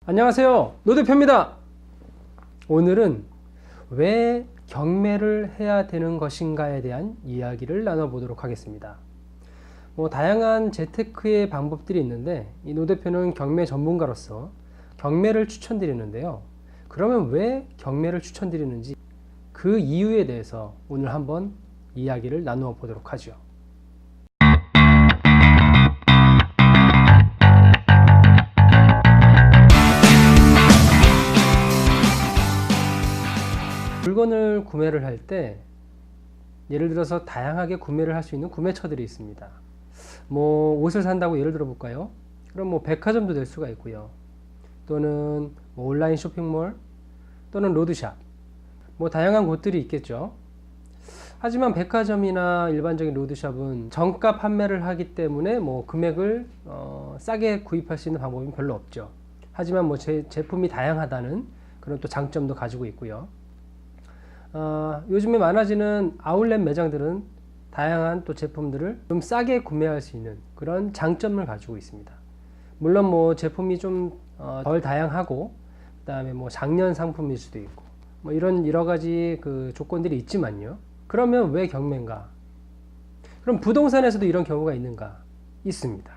안녕하세요, 노 대표입니다. 오늘은 왜 경매를 해야 되는 것인가에 대한 이야기를 나눠보도록 하겠습니다. 다양한 재테크의 방법들이 있는데 이 노 대표는 경매 전문가로서 경매를 추천드리는데요. 그러면 왜 경매를 추천드리는지 그 이유에 대해서 오늘 한번 이야기를 나누어 보도록 하죠. 물건을 구매를 할 때 예를 들어서 다양하게 구매를 할 수 있는 구매처들이 있습니다. 옷을 산다고 예를 들어 볼까요? 그럼 백화점도 될 수가 있고요. 또는 온라인 쇼핑몰 또는 로드샵 다양한 곳들이 있겠죠. 하지만 백화점이나 일반적인 로드샵은 정가 판매를 하기 때문에 금액을 싸게 구입할 수 있는 방법이 별로 없죠. 하지만 제품이 다양하다는 그런 또 장점도 가지고 있고요. 요즘에 많아지는 아울렛 매장들은 다양한 또 제품들을 좀 싸게 구매할 수 있는 그런 장점을 가지고 있습니다. 물론 제품이 좀 덜 다양하고 그 다음에 작년 상품일 수도 있고 이런 여러 가지 그 조건들이 있지만요. 그러면 왜 경매인가? 그럼 부동산에서도 이런 경우가 있는가? 있습니다.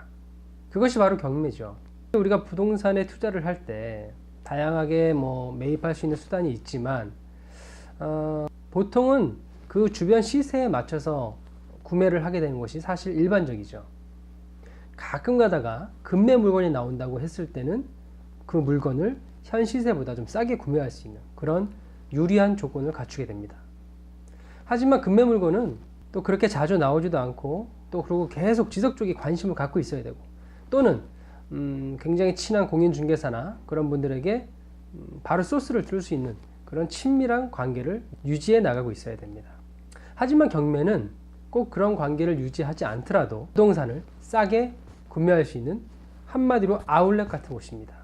그것이 바로 경매죠. 우리가 부동산에 투자를 할 때 다양하게 매입할 수 있는 수단이 있지만 보통은 그 주변 시세에 맞춰서 구매를 하게 되는 것이 사실 일반적이죠. 가끔 가다가 급매 물건이 나온다고 했을 때는 그 물건을 현 시세보다 좀 싸게 구매할 수 있는 그런 유리한 조건을 갖추게 됩니다. 하지만 급매 물건은 또 그렇게 자주 나오지도 않고 또 그리고 계속 지속적인 관심을 갖고 있어야 되고 또는 굉장히 친한 공인중개사나 그런 분들에게 바로 소스를 들 수 있는 그런 친밀한 관계를 유지해 나가고 있어야 됩니다. 하지만 경매는 꼭 그런 관계를 유지하지 않더라도 부동산을 싸게 구매할 수 있는 한마디로 아울렛 같은 곳입니다.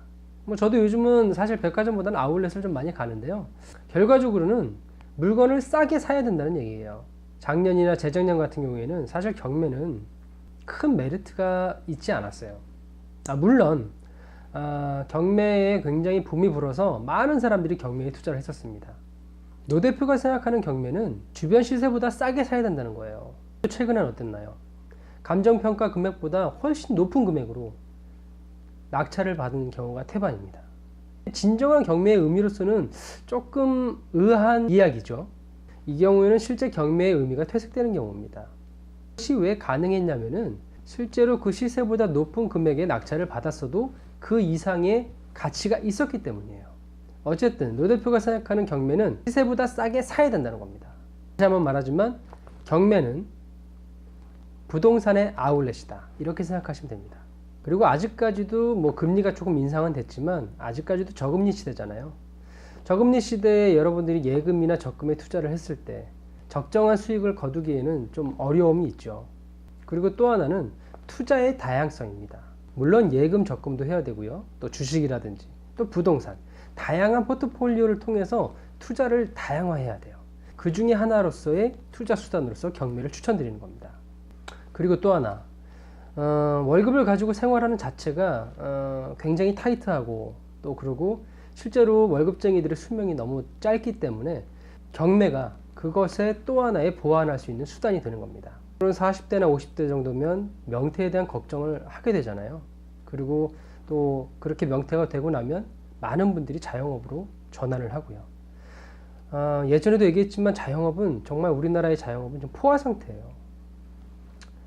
저도 요즘은 사실 백화점보다는 아울렛을 좀 많이 가는데요. 결과적으로는 물건을 싸게 사야 된다는 얘기예요. 작년이나 재작년 같은 경우에는 사실 경매는 큰 메리트가 있지 않았어요. 물론 경매에 굉장히 붐이 불어서 많은 사람들이 경매에 투자를 했었습니다. 노 대표가 생각하는 경매는 주변 시세보다 싸게 사야 된다는 거예요. 최근엔 어땠나요? 감정평가 금액보다 훨씬 높은 금액으로 낙찰을 받은 경우가 태반입니다. 진정한 경매의 의미로서는 조금 의아한 이야기죠. 이 경우에는 실제 경매의 의미가 퇴색되는 경우입니다. 그것이 왜 가능했냐면은 실제로 그 시세보다 높은 금액의 낙찰을 받았어도 그 이상의 가치가 있었기 때문이에요. 어쨌든 노 대표가 생각하는 경매는 시세보다 싸게 사야 된다는 겁니다. 다시 한번 말하지만 경매는 부동산의 아울렛이다 이렇게 생각하시면 됩니다. 그리고 아직까지도 금리가 조금 인상은 됐지만 아직까지도 저금리 시대잖아요. 저금리 시대에 여러분들이 예금이나 적금에 투자를 했을 때 적정한 수익을 거두기에는 좀 어려움이 있죠. 그리고 또 하나는 투자의 다양성입니다. 물론 예금 적금도 해야 되고요. 또 주식이라든지 또 부동산 다양한 포트폴리오를 통해서 투자를 다양화해야 돼요. 그 중에 하나로서의 투자 수단으로서 경매를 추천드리는 겁니다. 그리고 또 하나 월급을 가지고 생활하는 자체가 굉장히 타이트하고 또 그리고 실제로 월급쟁이들의 수명이 너무 짧기 때문에 경매가 그것의 또 하나의 보완할 수 있는 수단이 되는 겁니다. 40대나 50대 정도면 명퇴에 대한 걱정을 하게 되잖아요. 그리고 또 그렇게 명퇴가 되고 나면 많은 분들이 자영업으로 전환을 하고요. 예전에도 얘기했지만 자영업은 정말 우리나라의 자영업은 좀 포화 상태예요.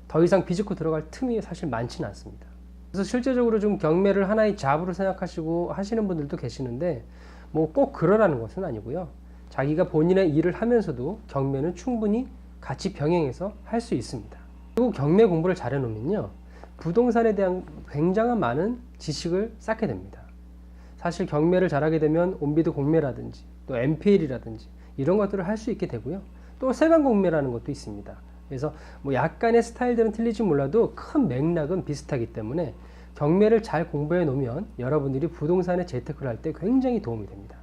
더 이상 비집고 들어갈 틈이 사실 많지는 않습니다. 그래서 실제적으로 좀 경매를 하나의 잡으로 생각하시고 하시는 분들도 계시는데 꼭 그러라는 것은 아니고요. 자기가 본인의 일을 하면서도 경매는 충분히 같이 병행해서 할 수 있습니다. 그리고 경매 공부를 잘 해놓으면요. 부동산에 대한 굉장한 많은 지식을 쌓게 됩니다. 사실 경매를 잘하게 되면 온비드 공매라든지 또 MPL이라든지 이런 것들을 할 수 있게 되고요. 또 세관 공매라는 것도 있습니다. 그래서 약간의 스타일들은 틀리지 몰라도 큰 맥락은 비슷하기 때문에 경매를 잘 공부해 놓으면 여러분들이 부동산에 재테크를 할 때 굉장히 도움이 됩니다.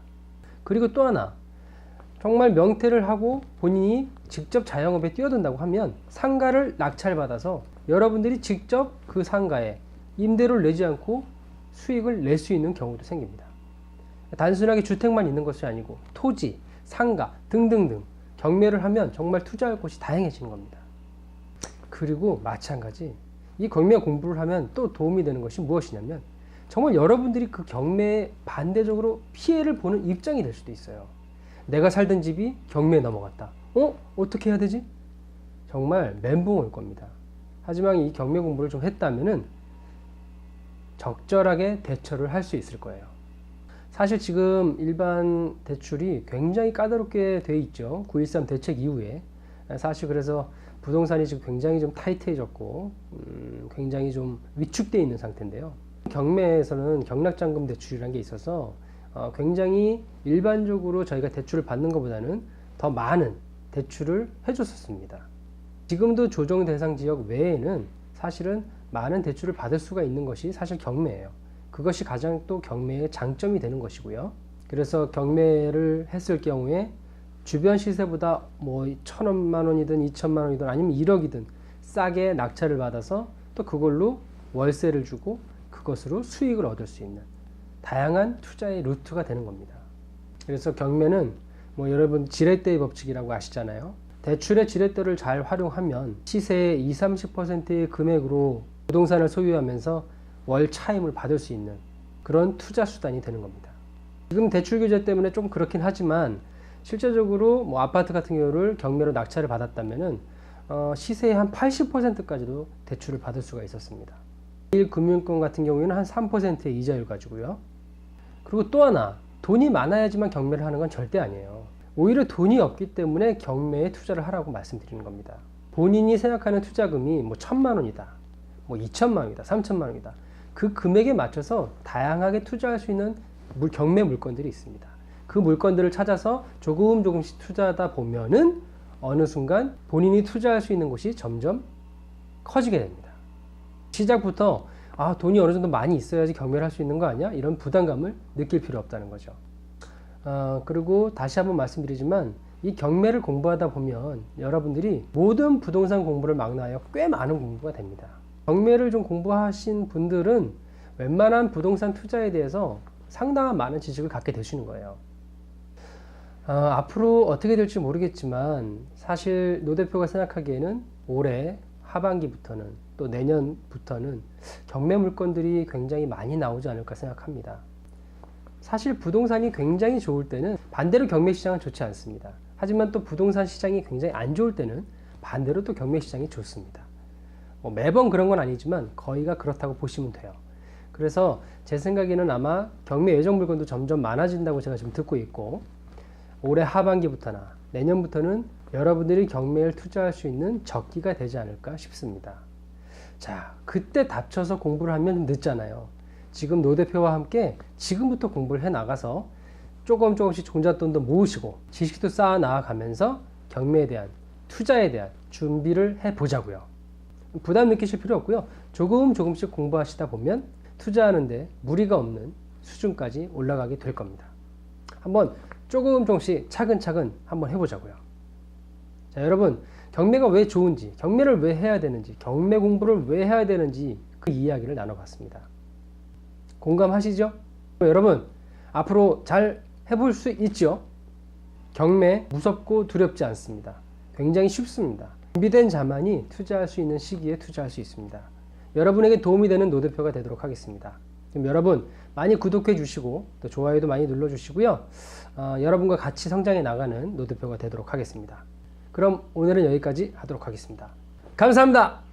그리고 또 하나 정말 명퇴를 하고 본인이 직접 자영업에 뛰어든다고 하면 상가를 낙찰받아서 여러분들이 직접 그 상가에 임대료를 내지 않고 수익을 낼 수 있는 경우도 생깁니다. 단순하게 주택만 있는 것이 아니고 토지, 상가 등등등 경매를 하면 정말 투자할 곳이 다양해지는 겁니다. 그리고 마찬가지 이 경매 공부를 하면 또 도움이 되는 것이 무엇이냐면 정말 여러분들이 그 경매에 반대적으로 피해를 보는 입장이 될 수도 있어요. 내가 살던 집이 경매에 넘어갔다. 어떻게 해야 되지? 정말 멘붕 올 겁니다. 하지만 이 경매 공부를 좀 했다면은 적절하게 대처를 할 수 있을 거예요. 사실 지금 일반 대출이 굉장히 까다롭게 돼 있죠. 9.13 대책 이후에. 사실 그래서 부동산이 지금 굉장히 좀 타이트해졌고 굉장히 좀 위축되어 있는 상태인데요. 경매에서는 경락잔금 대출이라는 게 있어서 굉장히 일반적으로 저희가 대출을 받는 것보다는 더 많은 대출을 해줬었습니다. 지금도 조정 대상 지역 외에는 사실은 많은 대출을 받을 수가 있는 것이 사실 경매예요. 그것이 가장 또 경매의 장점이 되는 것이고요. 그래서 경매를 했을 경우에 주변 시세보다 뭐 1,000만 원이든 2천만 원이든 아니면 1억이든 싸게 낙찰을 받아서 또 그걸로 월세를 주고 그것으로 수익을 얻을 수 있는 다양한 투자의 루트가 되는 겁니다. 그래서 경매는 뭐 여러분 지렛대의 법칙이라고 아시잖아요. 대출의 지렛대를 잘 활용하면 시세의 20-30%의 금액으로 부동산을 소유하면서 월 차임을 받을 수 있는 그런 투자 수단이 되는 겁니다. 지금 대출 규제 때문에 좀 그렇긴 하지만 실제적으로 뭐 아파트 같은 경우를 경매로 낙찰을 받았다면은 시세의 한 80%까지도 대출을 받을 수가 있었습니다. 1금융권 같은 경우에는 한 3%의 이자율 가지고요. 그리고 또 하나, 돈이 많아야지만 경매를 하는 건 절대 아니에요. 오히려 돈이 없기 때문에 경매에 투자를 하라고 말씀드리는 겁니다. 본인이 생각하는 투자금이 뭐 1,000만 원이다, 뭐 2천만 원이다, 3천만 원이다. 그 금액에 맞춰서 다양하게 투자할 수 있는 경매 물건들이 있습니다. 그 물건들을 찾아서 조금씩 투자하다 보면은 어느 순간 본인이 투자할 수 있는 곳이 점점 커지게 됩니다. 시작부터 돈이 어느 정도 많이 있어야지 경매를 할 수 있는 거 아니야? 이런 부담감을 느낄 필요 없다는 거죠. 그리고 다시 한번 말씀드리지만 이 경매를 공부하다 보면 여러분들이 모든 부동산 공부를 망라하여 꽤 많은 공부가 됩니다. 경매를 좀 공부하신 분들은 웬만한 부동산 투자에 대해서 상당한 많은 지식을 갖게 되시는 거예요. 앞으로 어떻게 될지 모르겠지만 사실 노 대표가 생각하기에는 올해 하반기부터는 또 내년부터는 경매 물건들이 굉장히 많이 나오지 않을까 생각합니다. 사실 부동산이 굉장히 좋을 때는 반대로 경매 시장은 좋지 않습니다. 하지만 또 부동산 시장이 굉장히 안 좋을 때는 반대로 또 경매 시장이 좋습니다. 매번 그런 건 아니지만 거의가 그렇다고 보시면 돼요. 그래서 제 생각에는 아마 경매 예정 물건도 점점 많아진다고 제가 지금 듣고 있고 올해 하반기부터나 내년부터는 여러분들이 경매를 투자할 수 있는 적기가 되지 않을까 싶습니다. 자, 그때 닥쳐서 공부를 하면 좀 늦잖아요. 지금 노 대표와 함께 지금부터 공부를 해 나가서 조금씩 종잣돈도 모으시고 지식도 쌓아 나가면서 경매에 대한 투자에 대한 준비를 해 보자고요. 부담 느끼실 필요 없고요. 조금씩 공부하시다 보면 투자하는데 무리가 없는 수준까지 올라가게 될 겁니다. 한번 조금씩 차근차근 한번 해보자고요. 자, 여러분 경매가 왜 좋은지, 경매를 왜 해야 되는지, 경매 공부를 왜 해야 되는지 그 이야기를 나눠봤습니다. 공감하시죠? 여러분 앞으로 잘 해볼 수 있죠? 경매 무섭고 두렵지 않습니다. 굉장히 쉽습니다. 준비된 자만이 투자할 수 있는 시기에 투자할 수 있습니다. 여러분에게 도움이 되는 노 대표가 되도록 하겠습니다. 그럼 여러분 많이 구독해 주시고 또 좋아요도 많이 눌러 주시고요. 여러분과 같이 성장해 나가는 노 대표가 되도록 하겠습니다. 그럼 오늘은 여기까지 하도록 하겠습니다. 감사합니다.